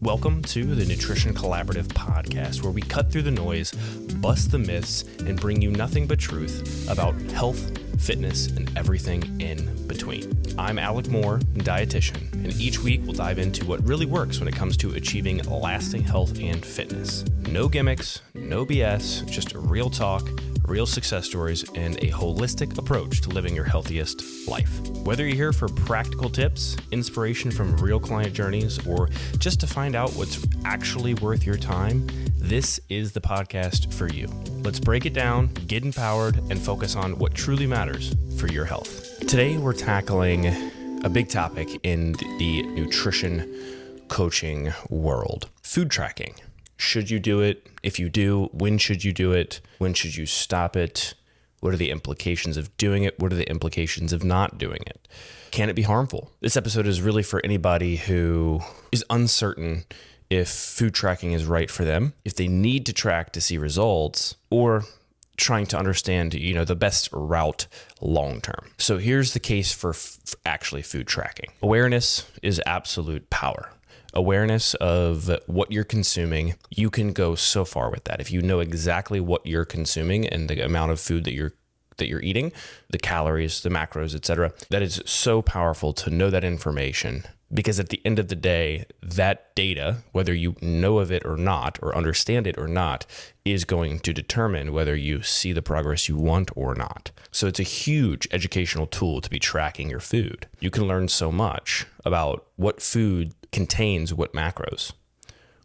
Welcome to the Nutrition Collaborative podcast, where we cut through the noise, bust the myths, and bring you nothing but truth about health, fitness, and everything in between. I'm Alec Moore, dietitian, and each week we'll dive into what really works when it comes to achieving lasting health and fitness. No gimmicks, no BS, just real talk, real success stories, and a holistic approach to living your healthiest life. Whether you're here for practical tips, inspiration from real client journeys, or just to find out what's actually worth your time, this is the podcast for you. Let's break it down, get empowered, and focus on what truly matters for your health. Today, we're tackling a big topic in the nutrition coaching world: food tracking. Should you do it? If you do, when should you do it? When should you stop it? What are the implications of doing it? What are the implications of not doing it? Can it be harmful? This episode is really for anybody who is uncertain if food tracking is right for them, if they need to track to see results, or trying to understand, the best route long term. So here's the case for actually food tracking. Awareness is absolute power. Awareness of what you're consuming, you can go so far with that. If you know exactly what you're consuming and the amount of food that you're eating, the calories, the macros, etc., that is so powerful to know that information, because at the end of the day, that data, whether you know of it or not, or understand it or not, is going to determine whether you see the progress you want or not. So it's a huge educational tool to be tracking your food. You can learn so much about what food contains what macros,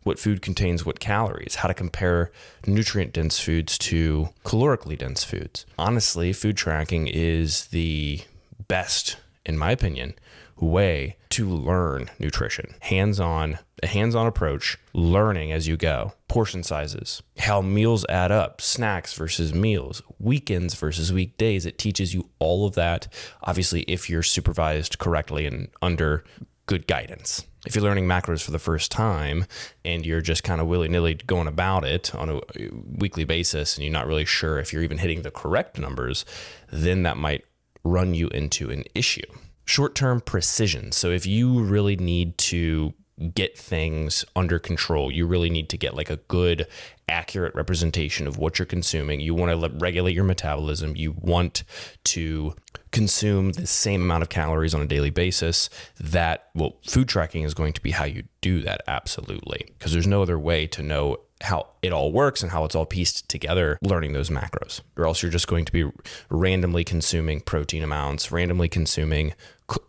what food contains what calories, how to compare nutrient-dense foods to calorically dense foods. Honestly, food tracking is the best, in my opinion, way to learn nutrition. A hands-on approach, learning as you go. Portion sizes, how meals add up, snacks versus meals, weekends versus weekdays. It teaches you all of that, obviously, if you're supervised correctly and under good guidance. If you're learning macros for the first time and you're just kind of willy-nilly going about it on a weekly basis and you're not really sure if you're even hitting the correct numbers, then that might run you into an issue. Short-term precision. So if you really need to get things under control, you really need to get like a good, accurate representation of what you're consuming. You want to regulate your metabolism. You want to consume the same amount of calories on a daily basis. Food tracking is going to be how you do that, absolutely, because there's no other way to know how it all works and how it's all pieced together, learning those macros, or else you're just going to be randomly consuming protein amounts, randomly consuming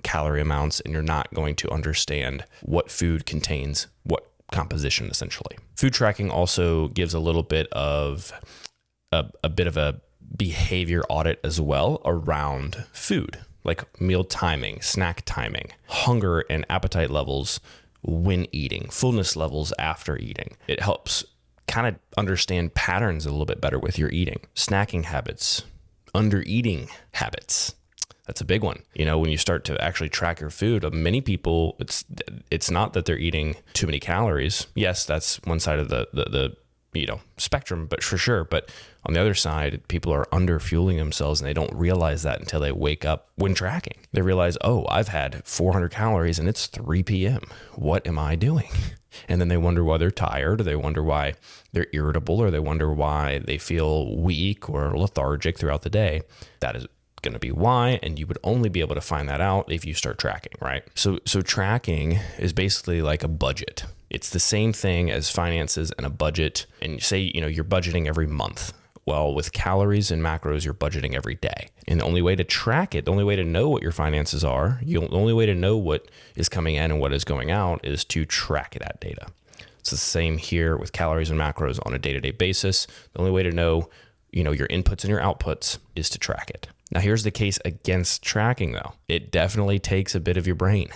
calorie amounts, and you're not going to understand what food contains what composition, essentially. Food tracking also gives a little bit of a bit of a behavior audit as well around food, like meal timing, snack timing, hunger and appetite levels when eating, fullness levels after eating. It helps kind of understand patterns a little bit better with your eating, snacking habits, under eating habits. That's a big one. When you start to actually track your food, many people, it's not that they're eating too many calories. Yes, that's one side of the spectrum, but for sure. But on the other side, people are under fueling themselves and they don't realize that until they wake up when tracking. They realize, oh, I've had 400 calories and it's 3 p.m. What am I doing? And then they wonder why they're tired, or they wonder why they're irritable, or they wonder why they feel weak or lethargic throughout the day. That is going to be why, and you would only be able to find that out if you start tracking, right? So tracking is basically like a budget. It's the same thing as finances and a budget. And say, you're budgeting every month. Well, with calories and macros, you're budgeting every day. And the only way to track it, the only way to know what your finances are, the only way to know what is coming in and what is going out is to track that data. It's the same here with calories and macros on a day-to-day basis. The only way to know, your inputs and your outputs is to track it. Now, here's the case against tracking, though. It definitely takes a bit of your brain.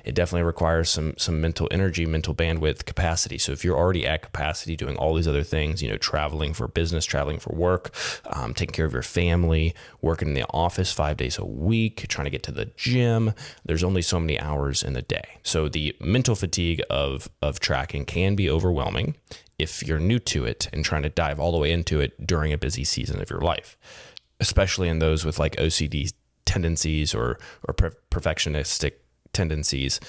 It definitely requires some mental energy, mental bandwidth, capacity. So if you're already at capacity doing all these other things, traveling for business, traveling for work, taking care of your family, working in the office 5 days a week, trying to get to the gym, there's only so many hours in the day. So the mental fatigue of tracking can be overwhelming if you're new to it and trying to dive all the way into it during a busy season of your life, especially in those with like OCD tendencies or perfectionistic tendencies.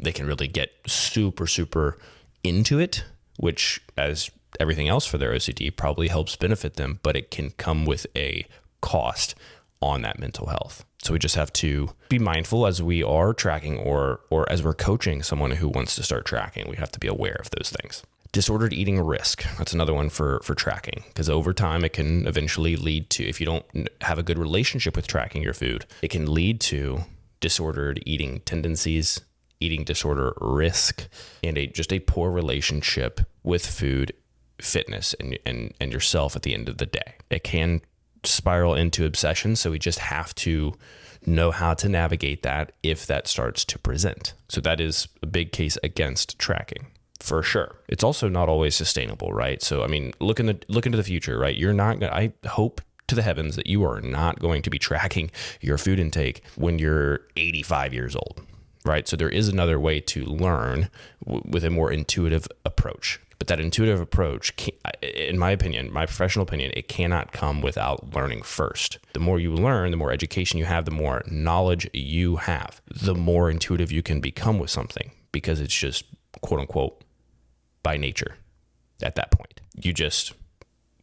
They can really get super, super into it, which, as everything else for their OCD, probably helps benefit them, but it can come with a cost on that mental health. So we just have to be mindful as we are tracking or as we're coaching someone who wants to start tracking. We have to be aware of those things. Disordered eating risk. That's another one for tracking, because over time it can eventually lead to, if you don't have a good relationship with tracking your food, it can lead to disordered eating tendencies, eating disorder risk, and just a poor relationship with food, fitness, and yourself at the end of the day. It can spiral into obsession, so we just have to know how to navigate that if that starts to present. So that is a big case against tracking, for sure. It's also not always sustainable, right? So I mean, look into the future, right? I hope to the heavens that you are not going to be tracking your food intake when you're 85 years old, right? So there is another way to learn with a more intuitive approach. But that intuitive approach, in my opinion, my professional opinion, it cannot come without learning first. The more you learn, the more education you have, the more knowledge you have, the more intuitive you can become with something, because it's just, quote unquote, by nature at that point. You just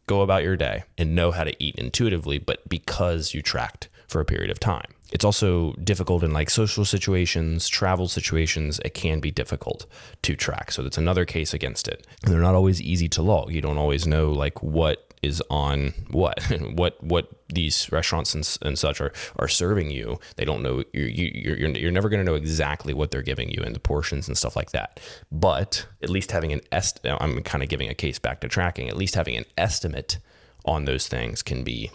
go about your day and know how to eat intuitively, but because you tracked for a period of time. It's also difficult in like social situations, travel situations. It can be difficult to track. So that's another case against it. And they're not always easy to log. You don't always know like what is on what these restaurants and such are serving you. They don't know. You're never going to know exactly what they're giving you in the portions and stuff like that. But at least having I'm kind of giving a case back to tracking. At least having an estimate on those things can be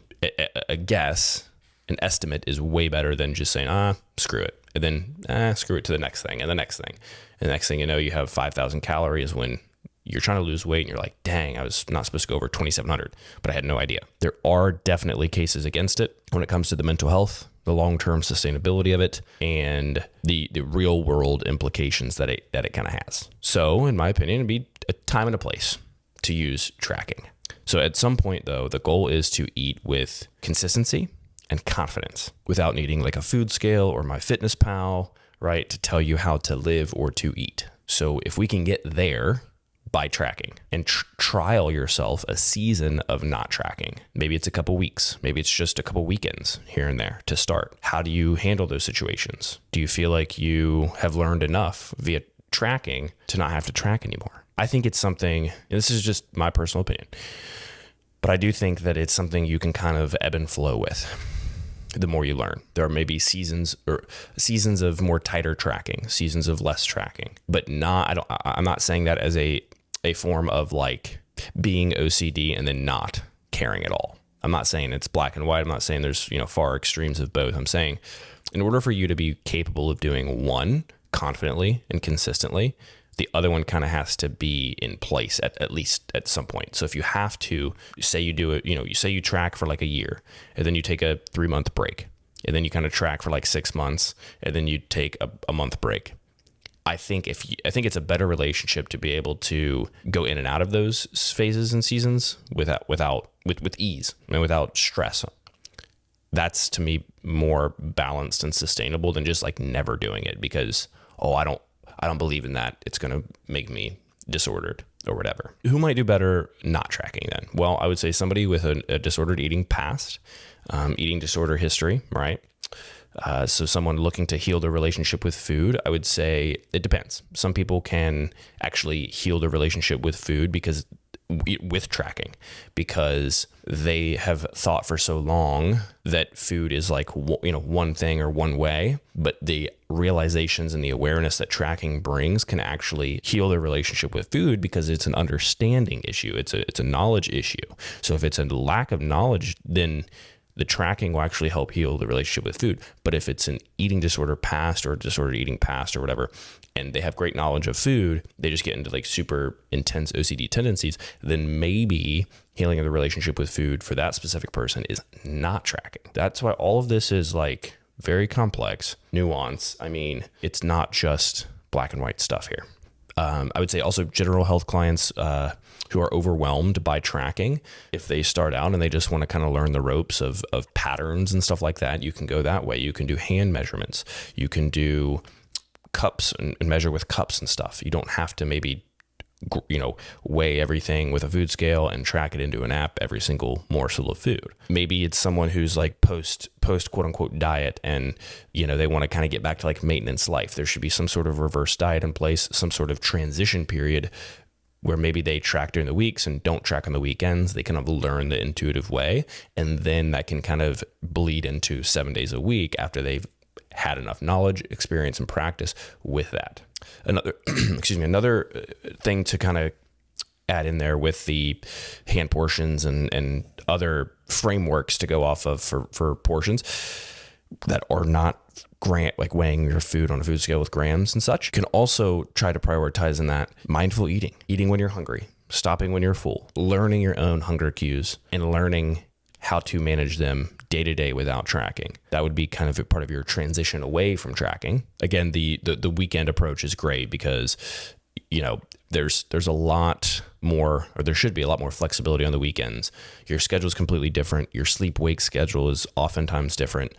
a guess. An estimate is way better than just saying, screw it. And then screw it to the next thing and the next thing. And the next thing you know, you have 5,000 calories when you're trying to lose weight and you're like, dang, I was not supposed to go over 2,700, but I had no idea. There are definitely cases against it when it comes to the mental health, the long-term sustainability of it, and the real world implications that it kind of has. So in my opinion, it'd be a time and a place to use tracking. So at some point though, the goal is to eat with consistency and confidence without needing like a food scale or MyFitnessPal, right, to tell you how to live or to eat. So if we can get there by tracking and trial yourself a season of not tracking, maybe it's a couple weeks, maybe it's just a couple weekends here and there to start. How do you handle those situations? Do you feel like you have learned enough via tracking to not have to track anymore? I think it's something, and this is just my personal opinion, but I do think that it's something you can kind of ebb and flow with. The more you learn, there are maybe seasons of more tighter tracking, seasons of less tracking, but I'm not saying that as a form of like being OCD and then not caring at all. I'm not saying it's black and white. I'm not saying there's, far extremes of both. I'm saying in order for you to be capable of doing one confidently and consistently, the other one kind of has to be in place at least at some point. So if you have to say you do it, you say you track for like a year and then you take a 3-month break and then you kind of track for like 6 months and then you take a month break. I think it's a better relationship to be able to go in and out of those phases and seasons with ease and without stress. That's to me more balanced and sustainable than just like never doing it because, I don't believe in that. It's going to make me disordered or whatever. Who might do better not tracking then? Well, I would say somebody with a disordered eating past, eating disorder history, right? So someone looking to heal their relationship with food, I would say it depends. Some people can actually heal their relationship with food with tracking because they have thought for so long that food is like, one thing or one way, but the realizations and the awareness that tracking brings can actually heal their relationship with food because it's an understanding issue. It's a knowledge issue. So if it's a lack of knowledge, then the tracking will actually help heal the relationship with food. But if it's an eating disorder past or disordered eating past or whatever, and they have great knowledge of food, they just get into like super intense OCD tendencies, then maybe healing of the relationship with food for that specific person is not tracking. That's why all of this is like very complex, nuance. I mean, it's not just black and white stuff here. I would say also general health clients who are overwhelmed by tracking, if they start out and they just want to kind of learn the ropes of patterns and stuff like that, you can go that way. You can do hand measurements. You can do cups and measure with cups and stuff. You don't have to maybe, weigh everything with a food scale and track it into an app, every single morsel of food. Maybe it's someone who's like post quote unquote diet and, they want to kind of get back to like maintenance life. There should be some sort of reverse diet in place, some sort of transition period where maybe they track during the weeks and don't track on the weekends. They kind of learn the intuitive way. And then that can kind of bleed into 7 days a week after they've had enough knowledge, experience, and practice with that. Another thing to kind of add in there with the hand portions and other frameworks to go off of for portions that are not like weighing your food on a food scale with grams and such. You can also try to prioritize in that mindful eating when you're hungry, stopping when you're full, learning your own hunger cues, and learning how to manage them day to day without tracking. That would be kind of a part of your transition away from tracking. Again, the weekend approach is great because, there's a lot more, or there should be a lot more flexibility on the weekends. Your schedule is completely different. Your sleep-wake schedule is oftentimes different.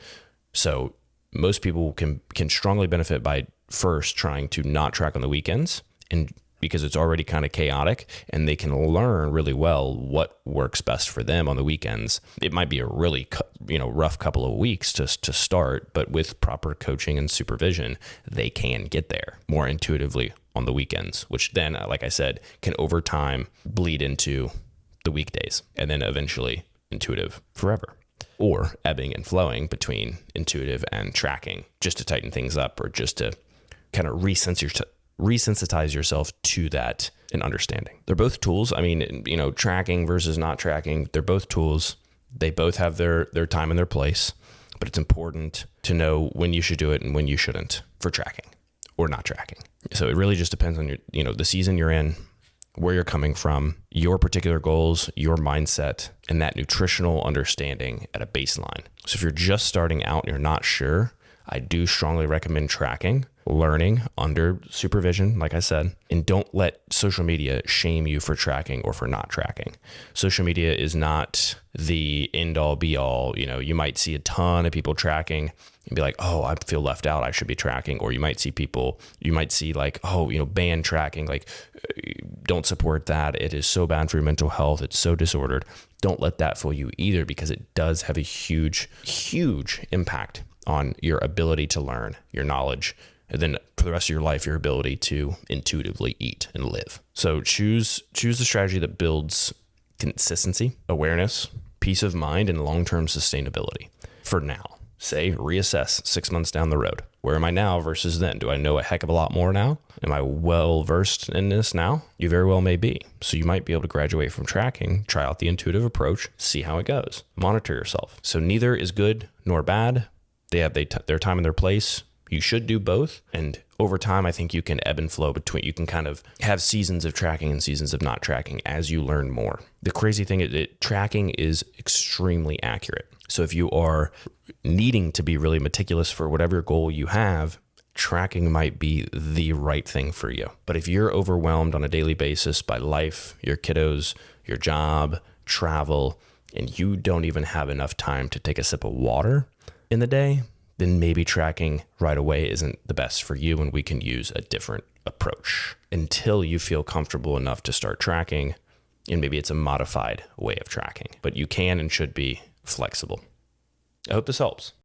So most people can strongly benefit by first trying to not track on the weekends, and because it's already kind of chaotic, and they can learn really well what works best for them on the weekends. It might be a really rough couple of weeks to start, but with proper coaching and supervision, they can get there more intuitively on the weekends, which then, like I said, can over time bleed into the weekdays and then eventually intuitive forever, or ebbing and flowing between intuitive and tracking just to tighten things up or just to kind of resensitize yourself to that and understanding. They're both tools. I mean, tracking versus not tracking, they're both tools. They both have their time and their place, but it's important to know when you should do it and when you shouldn't for tracking or not tracking. So it really just depends on the season you're in, where you're coming from, your particular goals, your mindset, and that nutritional understanding at a baseline. So if you're just starting out and you're not sure, I do strongly recommend tracking, learning under supervision, like I said, and don't let social media shame you for tracking or for not tracking. Social media is not the end all be all. You might see a ton of people tracking and be like, oh, I feel left out, I should be tracking. Or you might see like, oh, ban tracking, like don't support that. It is so bad for your mental health. It's so disordered. Don't let that fool you either, because it does have a huge, huge impact on your ability to learn, your knowledge, and then for the rest of your life, your ability to intuitively eat and live. So choose the strategy that builds consistency, awareness, peace of mind, and long-term sustainability. For now, say reassess 6 months down the road. Where am I now versus then? Do I know a heck of a lot more now? Am I well versed in this now? You very well may be. So you might be able to graduate from tracking, try out the intuitive approach, see how it goes, monitor yourself. So neither is good nor bad. They have their time and their place. You should do both. And over time, I think you can ebb and flow between, you can kind of have seasons of tracking and seasons of not tracking as you learn more. The crazy thing is tracking is extremely accurate. So if you are needing to be really meticulous for whatever goal you have, tracking might be the right thing for you. But if you're overwhelmed on a daily basis by life, your kiddos, your job, travel, and you don't even have enough time to take a sip of water in the day, then maybe tracking right away isn't the best for you, and we can use a different approach until you feel comfortable enough to start tracking, and maybe it's a modified way of tracking. But you can and should be flexible. I hope this helps.